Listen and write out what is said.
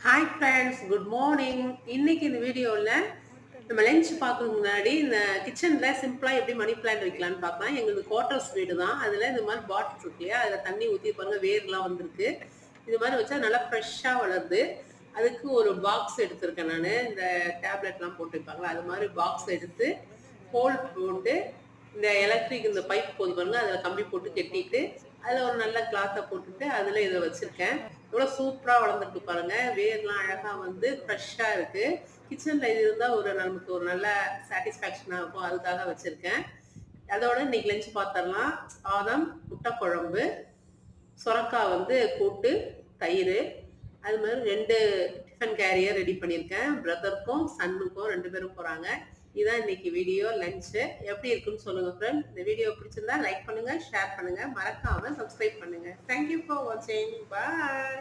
Hi friends, good morning. இன்னைக்கு இந்த வீடியோவில் நம்ம லஞ்ச் பார்க்கறதுக்கு முன்னாடி இந்த கிச்சனில் சிம்பிளாக எப்படி மணி பிளான்ட் வைக்கலான்னு பார்க்கலாம். எங்களுக்கு குவார்டர்ஸ் வீடு தான். அதில் இந்த மாதிரி பாட்டில் இருக்கு இல்லையா, அதில் தண்ணி ஊற்றி பாருங்க, வேர்லாம் வந்திருக்கு. இது மாதிரி வச்சா நல்லா ஃப்ரெஷ்ஷாக வளருது. அதுக்கு ஒரு பாக்ஸ் எடுத்திருக்கேன் நான். இந்த டேப்லெட்லாம் போட்டு வைப்பாங்களா, அது மாதிரி பாக்ஸ் எடுத்து ஹோல் போட்டு இந்த எலக்ட்ரிக் இந்த பைப் போது பாருங்க, அதில் கம்பி போட்டு கட்டிட்டு அதில் ஒரு நல்ல கிளாத்தை போட்டுட்டு அதில் இதை வச்சுருக்கேன். இவ்வளோ சூப்பராக வளர்ந்துருக்கு பாருங்க. வேர்லாம் அழகாக வந்து ஃப்ரெஷ்ஷாக இருக்குது. கிச்சனில் இது இருந்தால் நமக்கு ஒரு நல்ல சாட்டிஸ்ஃபேக்ஷனாக இருக்கும். அதுக்காக வச்சுருக்கேன். அதோட இன்னைக்கு லஞ்ச் பார்த்துடலாம். சாதம், முட்டை குழம்பு, சுரக்காய் வந்து போட்டு தயிர், அது மாதிரி 2 டிஃபன் கேரியர் ரெடி பண்ணியிருக்கேன். பிரதருக்கும் சன்னுக்கும் 2 பேரும் போகிறாங்க. இதான் இன்னைக்கு வீடியோ லஞ்சு. எப்படி இருக்குன்னு சொல்லுங்க ஃப்ரெண்ட். இந்த வீடியோ பிடிச்சிருந்தா லைக் பண்ணுங்க, ஷேர் பண்ணுங்க, மறக்காம சப்ஸ்கிரைப் பண்ணுங்க. தேங்க்யூ ஃபார் வாட்சிங். பாய்.